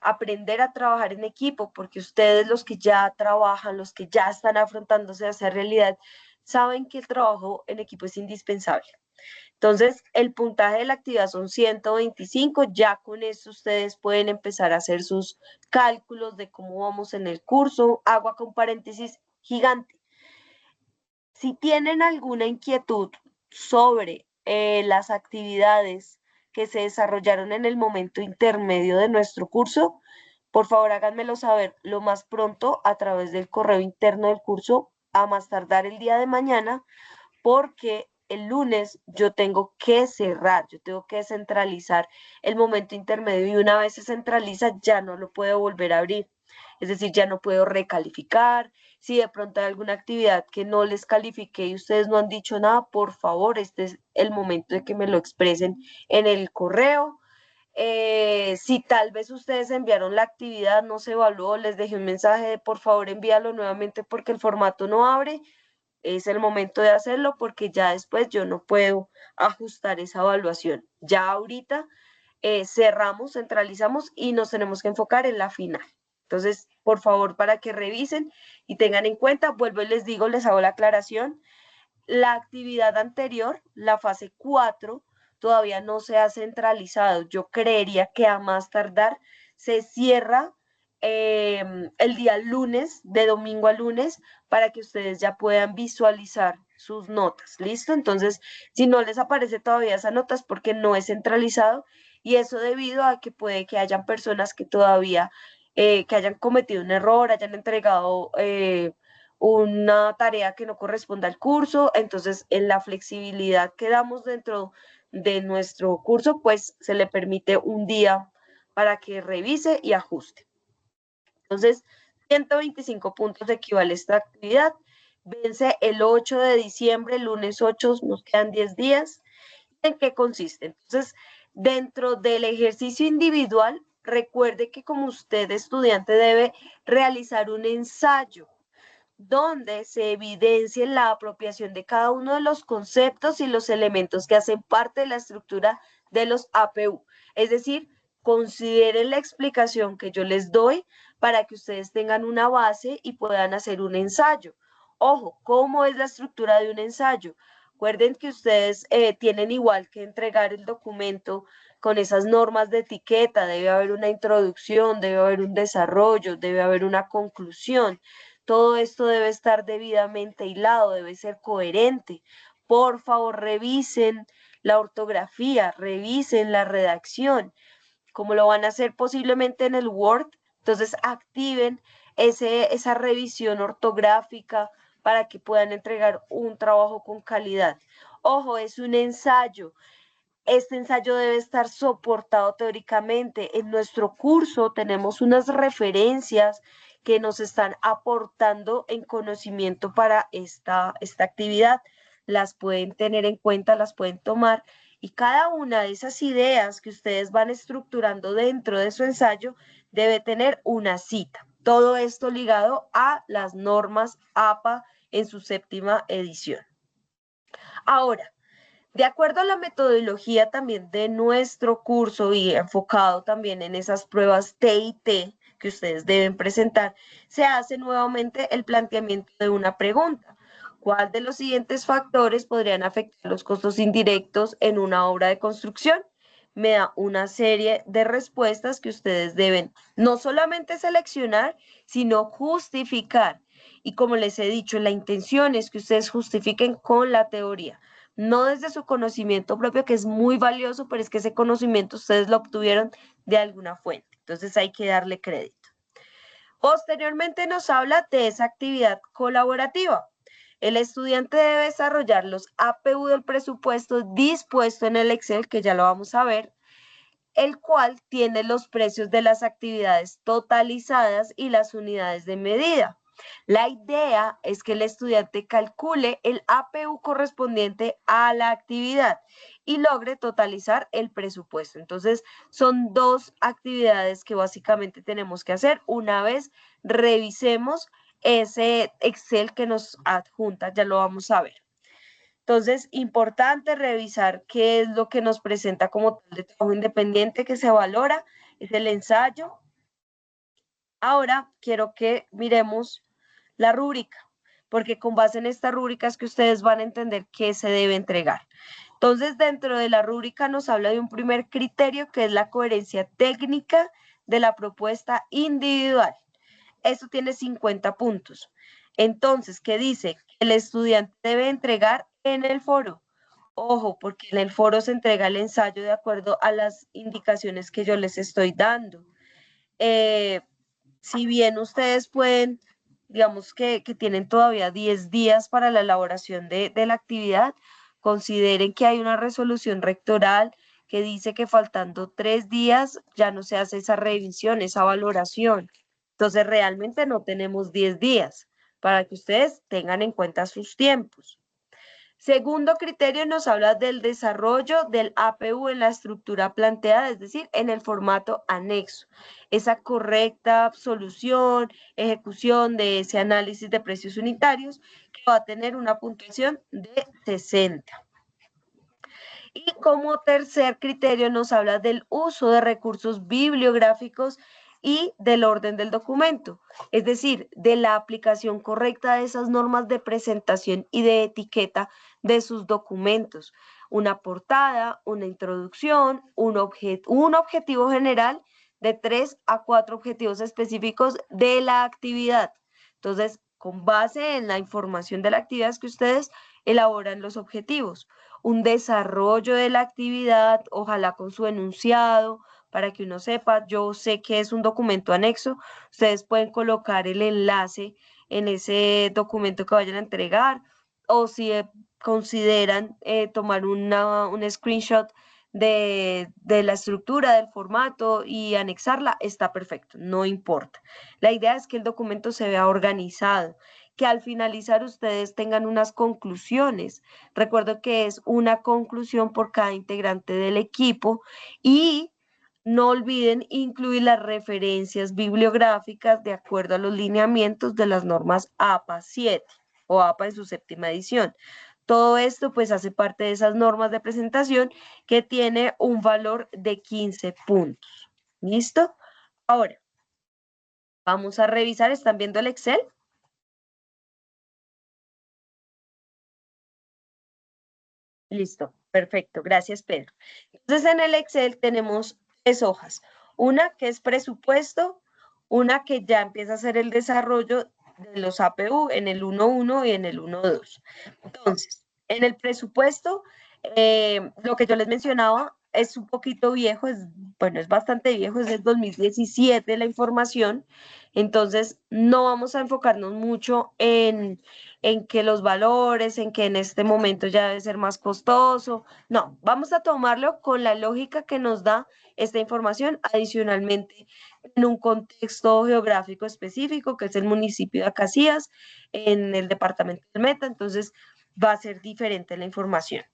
Speaker 2: Aprender a trabajar en equipo, porque ustedes, los que ya trabajan, los que ya están afrontándose a hacer realidad, saben que el trabajo en equipo es indispensable. Entonces, el puntaje de la actividad son 125, ya con eso ustedes pueden empezar a hacer sus cálculos de cómo vamos en el curso. Hago acá un paréntesis gigante. Si tienen alguna inquietud sobre las actividades que se desarrollaron en el momento intermedio de nuestro curso, por favor háganmelo saber lo más pronto a través del correo interno del curso, a más tardar el día de mañana, porque el lunes yo tengo que cerrar, yo tengo que centralizar el momento intermedio y una vez se centraliza ya no lo puedo volver a abrir. Es decir, ya no puedo recalificar. Si de pronto hay alguna actividad que no les califiqué y ustedes no han dicho nada, por favor, este es el momento de que me lo expresen en el correo. Si tal vez ustedes enviaron la actividad, no se evaluó, les dejé un mensaje de por favor envíalo nuevamente porque el formato no abre, es el momento de hacerlo porque ya después yo no puedo ajustar esa evaluación. Ya ahorita cerramos, centralizamos y nos tenemos que enfocar en la final. Entonces, por favor, para que revisen y tengan en cuenta, vuelvo y les digo, les hago la aclaración, la actividad anterior, la fase 4, todavía no se ha centralizado. Yo creería que a más tardar se cierra el día lunes, de domingo a lunes, para que ustedes ya puedan visualizar sus notas. ¿Listo? Entonces, si no les aparece todavía esa nota es porque no es centralizado y eso debido a que puede que hayan personas que todavía, que hayan cometido un error, hayan entregado una tarea que no corresponda al curso, entonces en la flexibilidad que damos dentro de nuestro curso, pues se le permite un día para que revise y ajuste. Entonces, 125 puntos equivale a esta actividad. Vence el 8 de diciembre, lunes 8, nos quedan 10 días. ¿En qué consiste? Entonces, dentro del ejercicio individual, recuerde que como usted estudiante debe realizar un ensayo donde se evidencie la apropiación de cada uno de los conceptos y los elementos que hacen parte de la estructura de los APU. Es decir, consideren la explicación que yo les doy para que ustedes tengan una base y puedan hacer un ensayo. Ojo, ¿cómo es la estructura de un ensayo? Recuerden que ustedes tienen igual que entregar el documento con esas normas de etiqueta, debe haber una introducción, debe haber un desarrollo, debe haber una conclusión. Todo esto debe estar debidamente hilado, debe ser coherente. Por favor, revisen la ortografía, revisen la redacción, como lo van a hacer posiblemente en el Word. Entonces, activen esa revisión ortográfica para que puedan entregar un trabajo con calidad. Ojo, es un ensayo. Este ensayo debe estar soportado teóricamente. En nuestro curso tenemos unas referencias que nos están aportando en conocimiento para esta actividad. Las pueden tener en cuenta, las pueden tomar y cada una de esas ideas que ustedes van estructurando dentro de su ensayo debe tener una cita. Todo esto ligado a las normas APA en su 7ª edición. Ahora, de acuerdo a la metodología también de nuestro curso y enfocado también en esas pruebas TIT que ustedes deben presentar, se hace nuevamente el planteamiento de una pregunta. ¿Cuál de los siguientes factores podrían afectar los costos indirectos en una obra de construcción? Me da una serie de respuestas que ustedes deben no solamente seleccionar, sino justificar. Y como les he dicho, la intención es que ustedes justifiquen con la teoría, no desde su conocimiento propio, que es muy valioso, pero es que ese conocimiento ustedes lo obtuvieron de alguna fuente. Entonces hay que darle crédito. Posteriormente nos habla de esa actividad colaborativa. El estudiante debe desarrollar los APU del presupuesto dispuesto en el Excel, que ya lo vamos a ver, el cual tiene los precios de las actividades totalizadas y las unidades de medida. La idea es que el estudiante calcule el APU correspondiente a la actividad y logre totalizar el presupuesto. Entonces, son dos actividades que básicamente tenemos que hacer una vez revisemos ese Excel que nos adjunta, ya lo vamos a ver. Entonces, importante revisar qué es lo que nos presenta como tal de trabajo independiente que se valora, es el ensayo. Ahora quiero que miremos la rúbrica, porque con base en esta rúbrica es que ustedes van a entender qué se debe entregar. Entonces, dentro de la rúbrica nos habla de un primer criterio que es la coherencia técnica de la propuesta individual. Esto tiene 50 puntos. Entonces, ¿qué dice? El estudiante debe entregar en el foro. Ojo, porque en el foro se entrega el ensayo de acuerdo a las indicaciones que yo les estoy dando. Si bien ustedes pueden, digamos que tienen todavía 10 días para la elaboración de la actividad, consideren que hay una resolución rectoral que dice que faltando 3 días ya no se hace esa revisión, esa valoración. Entonces realmente no tenemos 10 días para que ustedes tengan en cuenta sus tiempos. Segundo criterio nos habla del desarrollo del APU en la estructura planteada, es decir, en el formato anexo. Esa correcta solución, ejecución de ese análisis de precios unitarios que va a tener una puntuación de 60. Y como tercer criterio nos habla del uso de recursos bibliográficos y del orden del documento, es decir, de la aplicación correcta de esas normas de presentación y de etiqueta de sus documentos. Una portada, una introducción, un objetivo general de 3 a 4 objetivos específicos de la actividad. Entonces, con base en la información de la actividad que ustedes elaboran los objetivos, un desarrollo de la actividad, ojalá con su enunciado, para que uno sepa. Yo sé que es un documento anexo, ustedes pueden colocar el enlace en ese documento que vayan a entregar, o si consideran tomar un screenshot de la estructura, del formato y anexarla, está perfecto, no importa. La idea es que el documento se vea organizado, que al finalizar ustedes tengan unas conclusiones. Recuerdo que es una conclusión por cada integrante del equipo y no olviden incluir las referencias bibliográficas de acuerdo a los lineamientos de las normas APA 7 o APA en su 7ª edición. Todo esto pues hace parte de esas normas de presentación que tiene un valor de 15 puntos. ¿Listo? Ahora, vamos a revisar. ¿Están viendo el Excel? Listo, perfecto. Gracias, Pedro. Entonces, en el Excel tenemos 3 hojas. Una que es presupuesto, una que ya empieza a hacer el desarrollo de los APU en el 1.1 y en el 1.2. Entonces, en el presupuesto, lo que yo les mencionaba es un poquito viejo, bueno, es bastante viejo, es del 2017 la información. Entonces, no vamos a enfocarnos mucho en que los valores, en que en este momento ya debe ser más costoso. No, vamos a tomarlo con la lógica que nos da esta información, adicionalmente en un contexto geográfico específico, que es el municipio de Acacías, en el departamento del Meta. Entonces, va a ser diferente la información.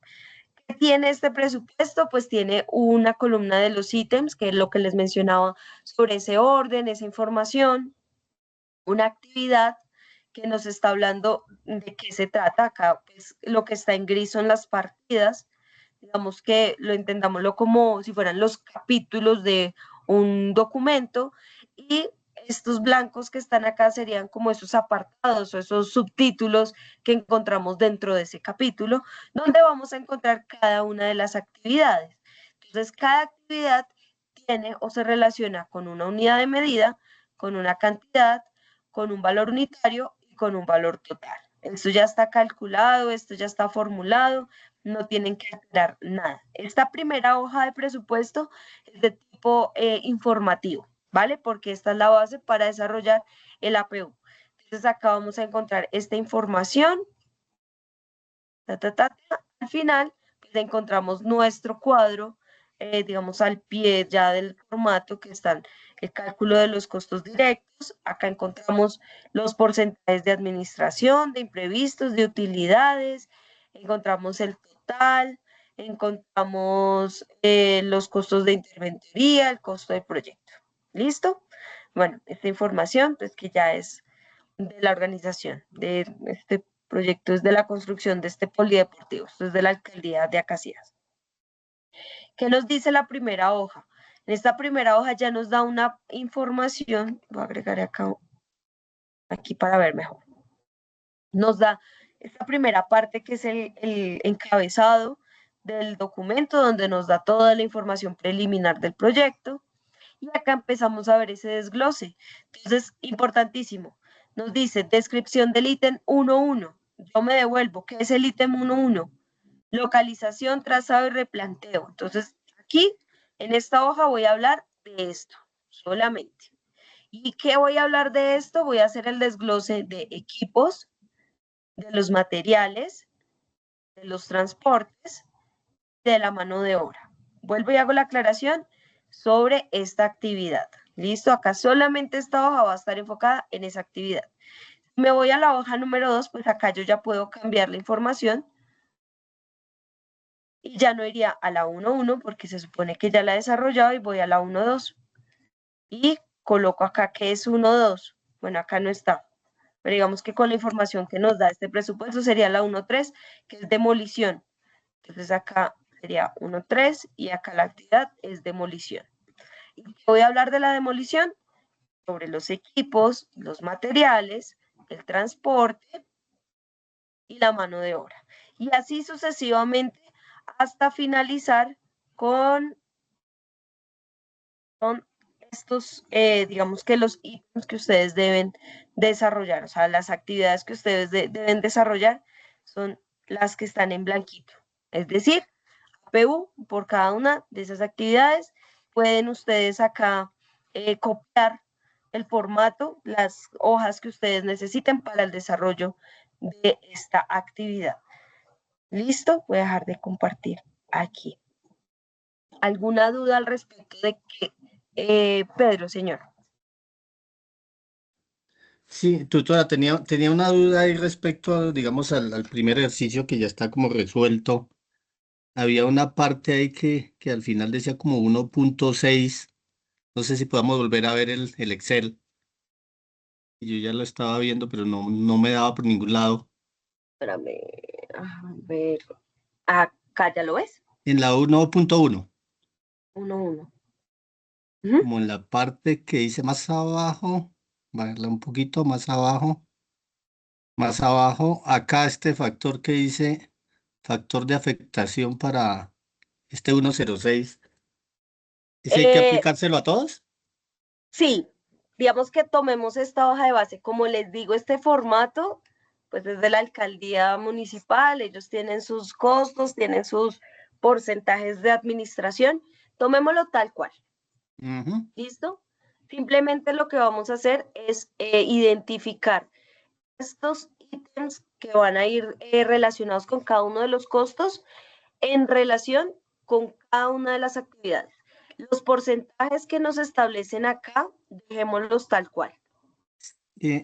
Speaker 2: ¿Qué tiene este presupuesto? Pues tiene una columna de los ítems, que es lo que les mencionaba sobre ese orden, esa información, una actividad que nos está hablando de qué se trata. Acá, pues, lo que está en gris son las partidas. Digamos que lo entendámoslo como si fueran los capítulos de un documento, y estos blancos que están acá serían como esos apartados o esos subtítulos que encontramos dentro de ese capítulo, donde vamos a encontrar cada una de las actividades. Entonces, cada actividad tiene o se relaciona con una unidad de medida, con una cantidad, con un valor unitario y con un valor total. Esto ya está calculado, esto ya está formulado, no tienen que alterar nada. Esta primera hoja de presupuesto es de tipo informativo, ¿vale? Porque esta es la base para desarrollar el APU. Entonces acá vamos a encontrar esta información. Al final, pues encontramos nuestro cuadro, digamos al pie ya del formato, que están el cálculo de los costos directos. Acá encontramos los porcentajes de administración, de imprevistos, de utilidades. Encontramos el total, encontramos los costos de interventoría, el costo del proyecto. ¿Listo? Bueno, esta información, pues que ya es de la organización de este proyecto, es de la construcción de este polideportivo, esto es de la alcaldía de Acacías. ¿Qué nos dice la primera hoja? En esta primera hoja ya nos da una información, voy a agregar acá, aquí para ver mejor. Nos da esta primera parte que es el encabezado del documento, donde nos da toda la información preliminar del proyecto. Y acá empezamos a ver ese desglose. Entonces, importantísimo. Nos dice descripción del ítem 1.1. Yo me devuelvo. ¿Qué es el ítem 1.1? Localización, trazado y replanteo. Entonces, aquí, en esta hoja, voy a hablar de esto solamente. ¿Y qué voy a hablar de esto? Voy a hacer el desglose de equipos, de los materiales, de los transportes, de la mano de obra. Vuelvo y hago la aclaración sobre esta actividad. ¿Listo? Acá solamente esta hoja va a estar enfocada en esa actividad. Me voy a la hoja número 2, pues acá yo ya puedo cambiar la información y ya no iría a la 1.1 porque se supone que ya la he desarrollado y voy a la 1.2 y coloco acá que es 1.2. Bueno, acá no está, pero digamos que con la información que nos da este presupuesto sería la 1.3, que es demolición. Entonces acá sería 1.3 y acá la actividad es demolición. ¿Y voy a hablar de la demolición? Sobre los equipos, los materiales, el transporte y la mano de obra. Y así sucesivamente hasta finalizar con estos, digamos que los ítems que ustedes deben desarrollar, o sea, las actividades que ustedes deben desarrollar son las que están en blanquito. Es decir, APU por cada una de esas actividades. Pueden ustedes acá copiar el formato, las hojas que ustedes necesiten para el desarrollo de esta actividad. ¿Listo? Voy a dejar de compartir aquí. ¿Alguna duda al respecto de que, Pedro, señor?
Speaker 1: Sí, tutora, tenía una duda ahí respecto a, digamos, al primer ejercicio que ya está como resuelto. Había una parte ahí que al final decía como 1.6. No sé si podamos volver a ver el Excel. Yo ya lo estaba viendo, pero no me daba por ningún lado.
Speaker 2: Espérame, a ver, acá ya lo ves,
Speaker 1: En la 1.1,
Speaker 2: 1.1.
Speaker 1: como en la parte que dice más abajo, bajarla un poquito más abajo, acá este factor que dice factor de afectación para este 1.06. ¿Ese hay que aplicárselo a todos?
Speaker 2: Sí, digamos que tomemos esta hoja de base. Como les digo, este formato, pues es de la alcaldía municipal, ellos tienen sus costos, tienen sus porcentajes de administración. Tomémoslo tal cual.
Speaker 1: Ujú.
Speaker 2: ¿Listo? Simplemente lo que vamos a hacer es identificar estos ítems que van a ir relacionados con cada uno de los costos en relación con cada una de las actividades. Los porcentajes que nos establecen acá, dejémoslos tal cual.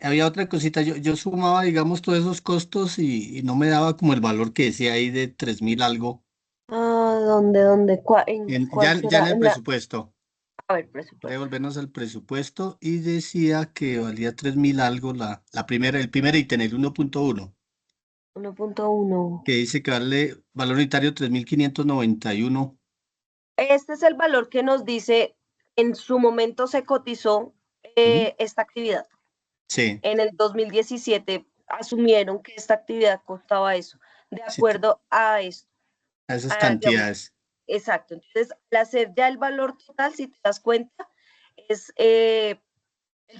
Speaker 1: Había otra cosita, yo sumaba, digamos, todos esos costos y no me daba como el valor que decía ahí de 3.000 algo,
Speaker 2: Ah, ¿dónde? ¿En cuál
Speaker 1: ya en
Speaker 2: será?
Speaker 1: el presupuesto.
Speaker 2: A ver, presupuesto.
Speaker 1: Devolvernos al presupuesto y decía que valía 3.000 algo la primera, el primer ítem, el 1.1,
Speaker 2: 1.1.
Speaker 1: que dice que vale valor unitario 3.591.
Speaker 2: Este es el valor que nos dice, en su momento se cotizó
Speaker 1: Ujú.
Speaker 2: esta actividad.
Speaker 1: Sí,
Speaker 2: En el 2017 asumieron que esta actividad costaba eso, de
Speaker 1: sí,
Speaker 2: acuerdo a esto.
Speaker 1: a esas
Speaker 2: Digamos,
Speaker 1: cantidades.
Speaker 2: exacto. Entonces, al hacer ya el valor total, si te das cuenta, es el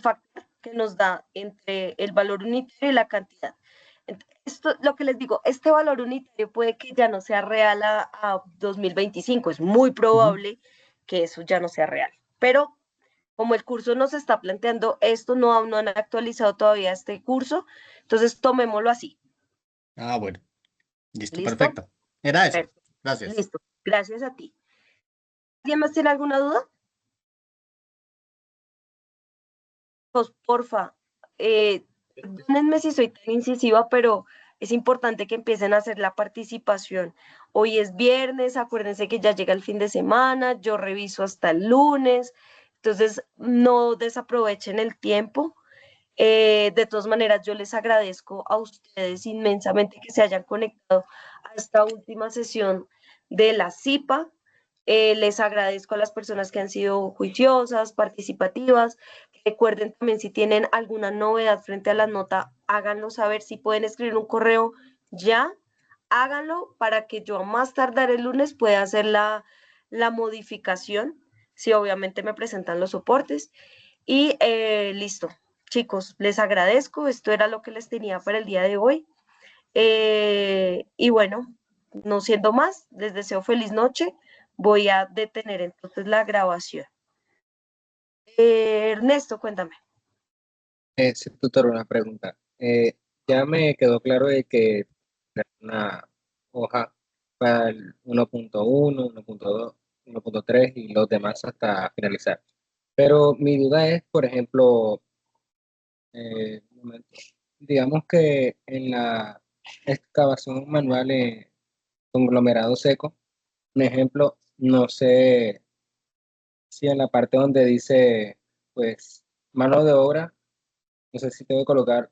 Speaker 2: factor que nos da entre el valor unitario y la cantidad. Esto, lo que les digo, este valor unitario puede que ya no sea real a 2025, es muy
Speaker 1: Ujú.
Speaker 2: probable que eso ya no sea real, pero como el curso nos está planteando esto, no han actualizado todavía este curso, entonces tomémoslo así.
Speaker 1: Ah, bueno, listo,
Speaker 2: ¿Listo?
Speaker 1: perfecto. Era eso.
Speaker 2: Perfecto.
Speaker 1: Gracias.
Speaker 2: Listo. Gracias a ti. ¿Alguien más tiene alguna duda? Pues, porfa, perdónenme si soy tan incisiva, pero es importante que empiecen a hacer la participación. Hoy es viernes, acuérdense que ya llega el fin de semana, yo reviso hasta el lunes, entonces no desaprovechen el tiempo. De todas maneras, yo les agradezco a ustedes inmensamente que se hayan conectado a esta última sesión de la CIPA. Les agradezco a las personas que han sido juiciosas, participativas. Recuerden también si tienen alguna novedad frente a la nota, háganlo saber. Si pueden escribir un correo ya, háganlo para que yo a más tardar el lunes pueda hacer la modificación, si obviamente me presentan los soportes. Y listo, chicos, les agradezco. Esto era lo que les tenía para el día de hoy. Y bueno, no siendo más, les deseo feliz noche. Voy a detener entonces la grabación. Ernesto, cuéntame.
Speaker 5: Sí, tutor, una pregunta. Ya me quedó claro de que una hoja para el 1.1, 1.2, 1.3 y los demás hasta finalizar. Pero mi duda es, por ejemplo, un momento, digamos que en la excavación manual en conglomerado seco, un ejemplo, no sé si en la parte donde dice, pues, mano de obra, no sé si tengo que colocar,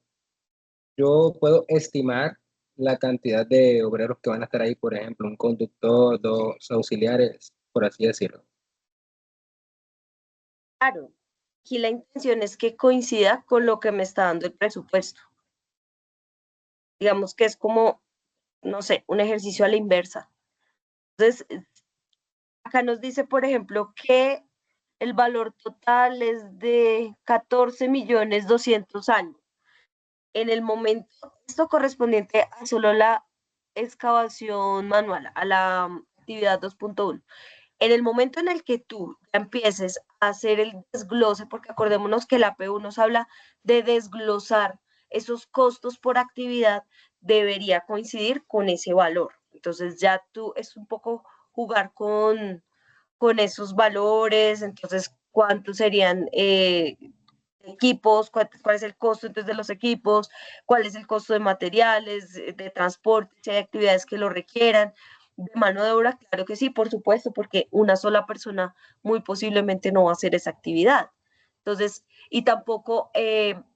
Speaker 5: yo puedo estimar la cantidad de obreros que van a estar ahí, por ejemplo, un conductor, dos auxiliares, por así decirlo.
Speaker 2: Claro, aquí la intención es que coincida con lo que me está dando el presupuesto. Digamos que es como, no sé, un ejercicio a la inversa. Entonces, acá nos dice, por ejemplo, que el valor total es de 14.200.000 años. En el momento, esto correspondiente a solo la excavación manual, a la actividad 2.1. En el momento en el que tú ya empieces a hacer el desglose, porque acordémonos que la APU nos habla de desglosar esos costos por actividad, debería coincidir con ese valor. Entonces ya tú es un poco jugar con esos valores, entonces cuántos serían equipos, cuál es el costo entonces de los equipos, cuál es el costo de materiales, de transporte, si hay actividades que lo requieran. De mano de obra, claro que sí, por supuesto, porque una sola persona muy posiblemente no va a hacer esa actividad. Entonces, y tampoco,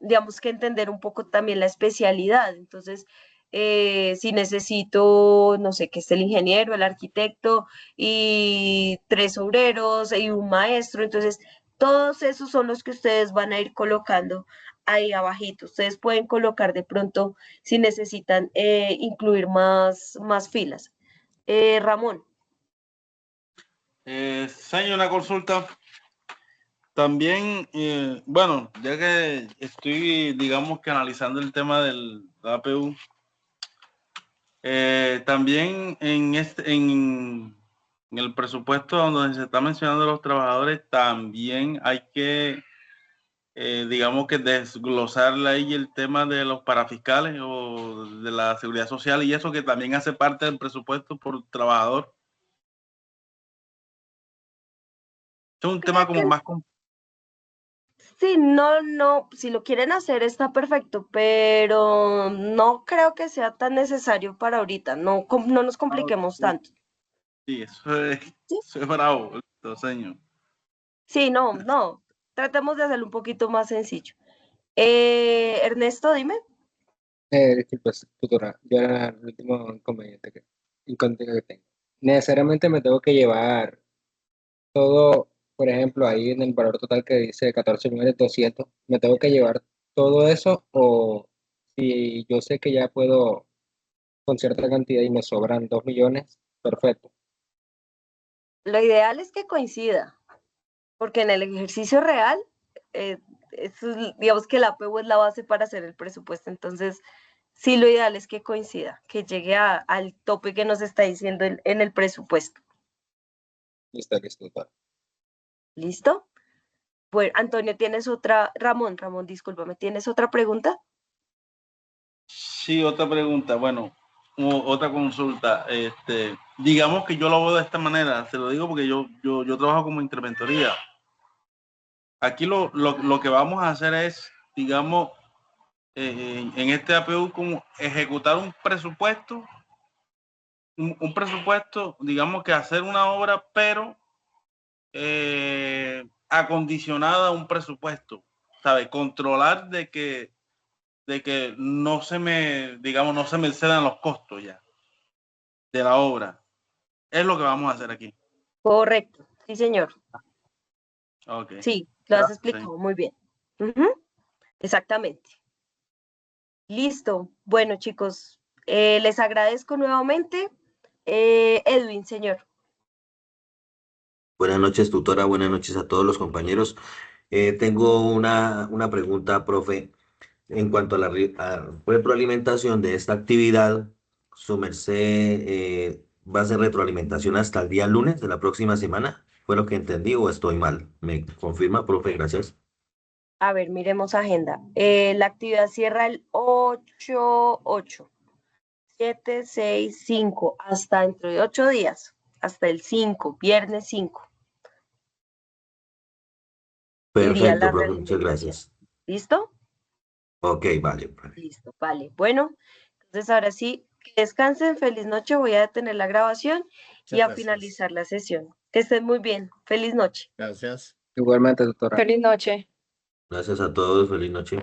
Speaker 2: digamos que entender un poco también la especialidad. Entonces, si necesito, no sé, que esté el ingeniero, el arquitecto y 3 obreros y un maestro, entonces todos esos son los que ustedes van a ir colocando ahí abajito. Ustedes pueden colocar de pronto si necesitan incluir más filas. Ramón.
Speaker 4: Señor, una consulta. También, bueno, ya que estoy, digamos que analizando el tema del APU, también en el presupuesto donde se está mencionando los trabajadores, también hay que, digamos que desglosarle ahí el tema de los parafiscales o de la seguridad social y eso que también hace parte del presupuesto por trabajador. Es un tema como más complejo.
Speaker 2: Sí, no, si lo quieren hacer está perfecto, pero no creo que sea tan necesario para ahorita, no nos compliquemos tanto.
Speaker 4: Sí,
Speaker 2: ¿Sí?
Speaker 4: eso es bravo, señor.
Speaker 2: Sí, no, tratemos de hacerlo un poquito más sencillo. Ernesto, dime.
Speaker 5: Disculpe, tutora, yo era el último inconveniente que tengo. Necesariamente me tengo que llevar todo, por ejemplo, ahí en el valor total que dice 14.200.000, ¿me tengo que llevar todo eso o si yo sé que ya puedo con cierta cantidad y me sobran 2 millones, perfecto?
Speaker 2: Lo ideal es que coincida, porque en el ejercicio real, eh, digamos que la APU es la base para hacer el presupuesto, entonces sí lo ideal es que coincida, que llegue al tope que nos está diciendo en el presupuesto.
Speaker 5: Listo, tutora.
Speaker 2: ¿Listo? Bueno, Antonio, ¿tienes otra? Ramón, discúlpame, ¿tienes otra pregunta?
Speaker 4: Sí, otra pregunta. Bueno, otra consulta. Digamos que yo lo veo de esta manera. Se lo digo porque yo trabajo como interventoría. Aquí lo que vamos a hacer es, digamos, en este APU, como ejecutar un presupuesto, un presupuesto, digamos que hacer una obra, pero acondicionada a un presupuesto, ¿sabe? Controlar de que no se me, digamos, no se me excedan los costos ya de la obra. Es lo que vamos a hacer aquí.
Speaker 2: Correcto, sí, señor.
Speaker 4: Ok.
Speaker 2: Sí, lo has
Speaker 4: Gracias,
Speaker 2: explicado
Speaker 4: señor.
Speaker 2: muy bien. Ujú, exactamente. Listo. Bueno, chicos, les agradezco nuevamente. Edwin, señor.
Speaker 6: Buenas noches, tutora. Buenas noches a todos los compañeros. Tengo una pregunta, profe. En cuanto a la retroalimentación de esta actividad, su merced va a ser retroalimentación hasta el día lunes de la próxima semana. ¿Fue lo que entendí o estoy mal? ¿Me confirma, profe? Gracias.
Speaker 2: A ver, miremos agenda. La actividad cierra el 8/8. 7, 6, 5, hasta dentro de 8 días, hasta el 5, viernes 5. Sería
Speaker 6: Perfecto,
Speaker 2: la
Speaker 6: profe, muchas
Speaker 2: realimentación.
Speaker 6: gracias.
Speaker 2: ¿Listo?
Speaker 6: Ok, vale, profe.
Speaker 2: Listo, vale. Bueno, entonces ahora sí, que descansen, feliz noche, voy a detener la grabación y a
Speaker 1: gracias.
Speaker 2: finalizar la sesión. Que estén muy bien, feliz noche.
Speaker 1: Gracias.
Speaker 5: Igualmente, doctora.
Speaker 7: Feliz noche.
Speaker 6: Gracias a todos, feliz noche.